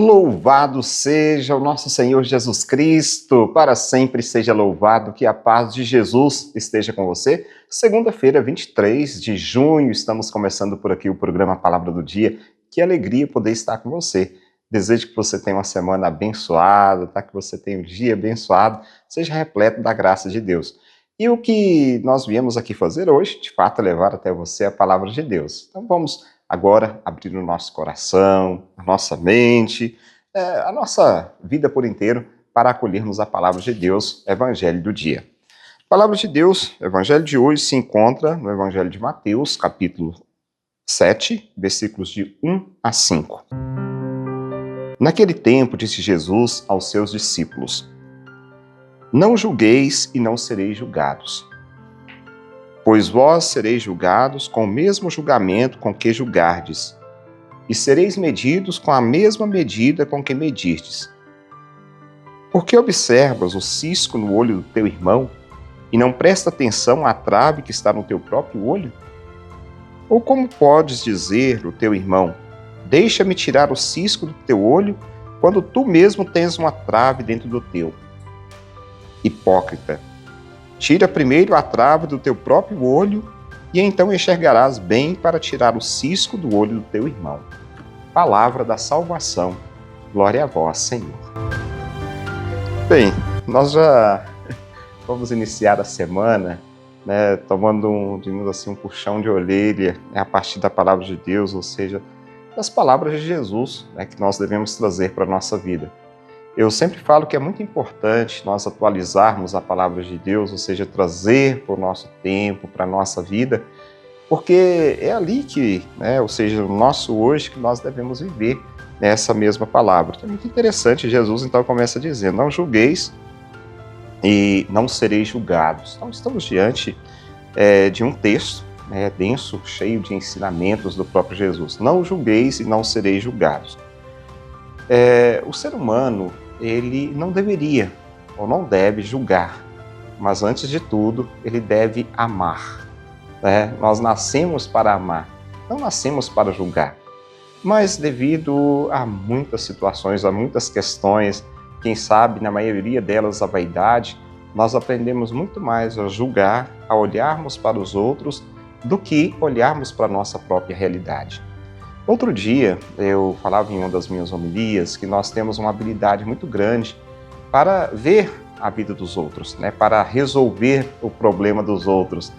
Louvado seja o nosso Senhor Jesus Cristo, para sempre seja louvado, que a paz de Jesus esteja com você. Segunda-feira, 23 de junho, estamos começando por aqui o programa Palavra do Dia. Que alegria poder estar com você. Desejo que você tenha uma semana abençoada, tá? Que você tenha um dia abençoado, seja repleto da graça de Deus. E o que nós viemos aqui fazer hoje, de fato, é levar até você a Palavra de Deus. Então vamos agora abrir o nosso coração, a nossa mente, a nossa vida por inteiro para acolhermos a Palavra de Deus, Evangelho do dia. A Palavra de Deus, Evangelho de hoje, se encontra no Evangelho de Mateus, capítulo 7, versículos de 1 a 5. Naquele tempo, disse Jesus aos seus discípulos: Não julgueis e não sereis julgados, pois vós sereis julgados com o mesmo julgamento com que julgardes, e sereis medidos com a mesma medida com que medirdes. Por que observas o cisco no olho do teu irmão, e não presta atenção à trave que está no teu próprio olho? Ou como podes dizer ao teu irmão: deixa-me tirar o cisco do teu olho, quando tu mesmo tens uma trave dentro do teu? Hipócrita! Tira primeiro a trave do teu próprio olho, e então enxergarás bem para tirar o cisco do olho do teu irmão. Palavra da salvação. Glória a vós, Senhor. Bem, nós já vamos iniciar a semana, tomando digamos assim, um puxão de orelha, a partir da palavra de Deus, ou seja, das palavras de Jesus, que nós devemos trazer para a nossa vida. Eu sempre falo que é muito importante nós atualizarmos a palavra de Deus, ou seja, trazer para o nosso tempo, para a nossa vida, porque é ali que, ou seja, no nosso hoje, que nós devemos viver essa mesma palavra. Então, é muito interessante, Jesus então começa dizendo: não julgueis e não sereis julgados. Então estamos diante de um texto denso, cheio de ensinamentos do próprio Jesus. Não julgueis e não sereis julgados. O ser humano, ele não deveria ou não deve julgar, mas antes de tudo, ele deve amar. Nós nascemos para amar, não nascemos para julgar. Mas devido a muitas situações, a muitas questões, quem sabe na maioria delas a vaidade, nós aprendemos muito mais a julgar, a olharmos para os outros, do que olharmos para a nossa própria realidade. Outro dia, eu falava em uma das minhas homilias que nós temos uma habilidade muito grande para ver a vida dos outros, para resolver o problema dos outros.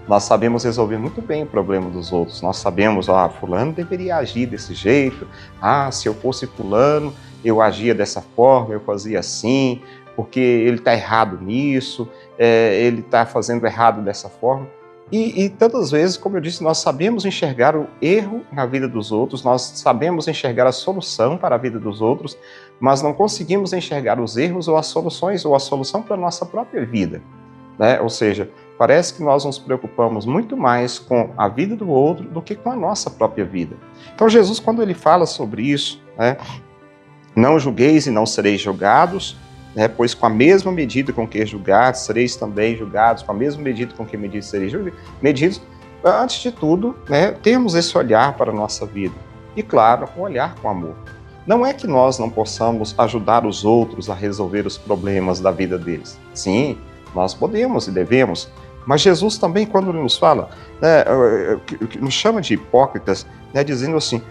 Nós sabemos resolver muito bem o problema dos outros. Nós sabemos, fulano deveria agir desse jeito, se eu fosse fulano, eu agia dessa forma, eu fazia assim, porque ele está errado nisso, ele está fazendo errado dessa forma. E tantas vezes, como eu disse, nós sabemos enxergar o erro na vida dos outros, nós sabemos enxergar a solução para a vida dos outros, mas não conseguimos enxergar os erros ou as soluções, ou a solução para a nossa própria vida. Ou seja, parece que nós nos preocupamos muito mais com a vida do outro do que com a nossa própria vida. Então Jesus, quando ele fala sobre isso, não julgueis e não sereis julgados, pois com a mesma medida com que julgados, sereis também julgados, com a mesma medida com que medidos, sereis medidos. Antes de tudo, temos esse olhar para a nossa vida. E claro, um olhar com amor. Não é que nós não possamos ajudar os outros a resolver os problemas da vida deles. Sim, nós podemos e devemos. Mas Jesus também, quando ele nos fala, nos chama de hipócritas, dizendo assim: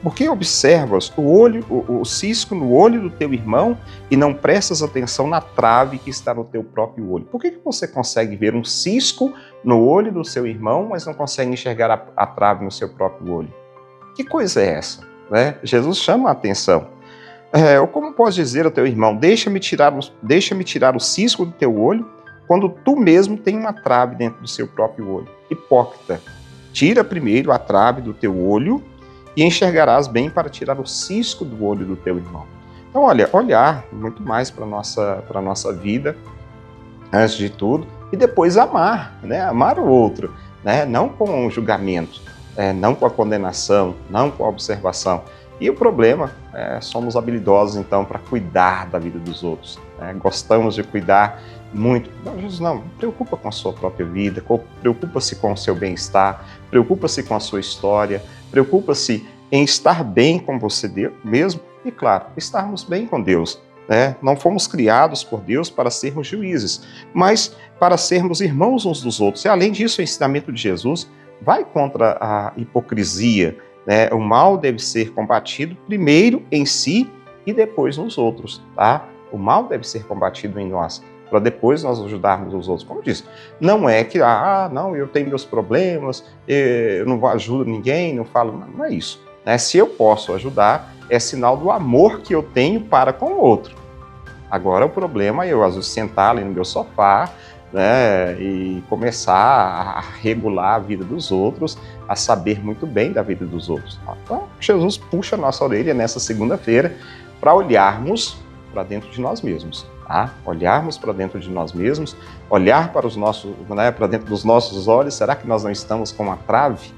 por que observas o cisco no olho do teu irmão e não prestas atenção na trave que está no teu próprio olho? Por que você consegue ver um cisco no olho do seu irmão, mas não consegue enxergar a trave no seu próprio olho? Que coisa é essa? Jesus chama a atenção. Ou como podes dizer ao teu irmão: deixa-me tirar o cisco do teu olho, quando tu mesmo tem uma trave dentro do seu próprio olho? Hipócrita! Tira primeiro a trave do teu olho, e enxergarás bem para tirar o cisco do olho do teu irmão. Então, olhar muito mais para a nossa vida, antes de tudo, e depois amar, amar o outro, não com o julgamento, não com a condenação, não com a observação. E o problema, somos habilidosos, então, para cuidar da vida dos outros. Gostamos de cuidar muito. Não, Jesus, não, preocupa com a sua própria vida, preocupa-se com o seu bem-estar, preocupa-se com a sua história, preocupa-se em estar bem com você mesmo, e, claro, estarmos bem com Deus. Né? Não fomos criados por Deus para sermos juízes, mas para sermos irmãos uns dos outros. E, além disso, o ensinamento de Jesus vai contra a hipocrisia. Né? O mal deve ser combatido primeiro em si e depois nos outros. Tá? O mal deve ser combatido em nós, para depois nós ajudarmos os outros. Como eu disse, não é que, não, eu tenho meus problemas, eu não ajudo ninguém, não falo, não é isso. Né? Se eu posso ajudar, é sinal do amor que eu tenho para com o outro. Agora o problema é eu, às vezes, sentar ali no meu sofá, né, e começar a regular a vida dos outros, a saber muito bem da vida dos outros. Então, Jesus puxa a nossa orelha nessa segunda-feira para olharmos para dentro de nós mesmos. Tá? Olharmos para dentro de nós mesmos, olhar para os nossos, né, para dentro dos nossos olhos. Será que nós não estamos com uma trave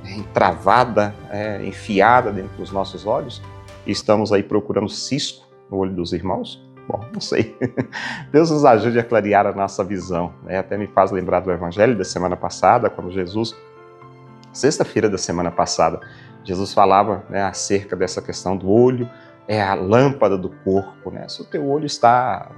entravada, enfiada dentro dos nossos olhos? E estamos aí procurando cisco no olho dos irmãos? Bom, não sei. Deus nos ajude a clarear a nossa visão. Né? Até me faz lembrar do Evangelho da semana passada, quando Jesus, sexta-feira da semana passada, Jesus falava, né, acerca dessa questão do olho, é a lâmpada do corpo. Né? Se o teu olho está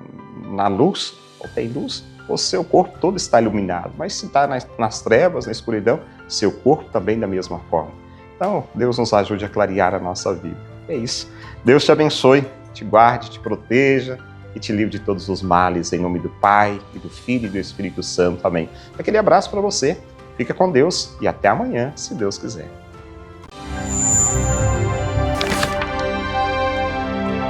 na luz, ou tem luz, o seu corpo todo está iluminado. Mas se está nas trevas, na escuridão, seu corpo também da mesma forma. Então, Deus nos ajude a clarear a nossa vida. É isso. Deus te abençoe, te guarde, te proteja e te livre de todos os males, em nome do Pai, e do Filho e do Espírito Santo. Amém. Aquele abraço para você. Fica com Deus e até amanhã, se Deus quiser.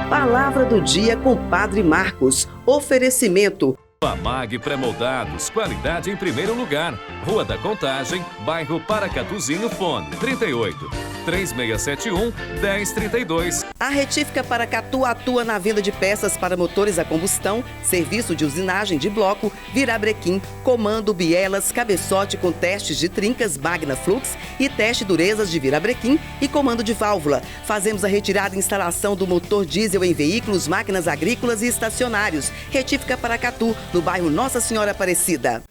Palavra do dia com Padre Marcos. Oferecimento. Amag Pré-Moldados, qualidade em primeiro lugar. Rua da Contagem, bairro Paracatuzinho, fone 38 3671 1032. A Retífica Paracatu atua na venda de peças para motores a combustão, serviço de usinagem de bloco, virabrequim, comando, bielas, cabeçote com testes de trincas, Magna Flux e teste durezas de virabrequim e comando de válvula. Fazemos a retirada e instalação do motor diesel em veículos, máquinas agrícolas e estacionários. Retífica Paracatu, no bairro Nossa Senhora Aparecida.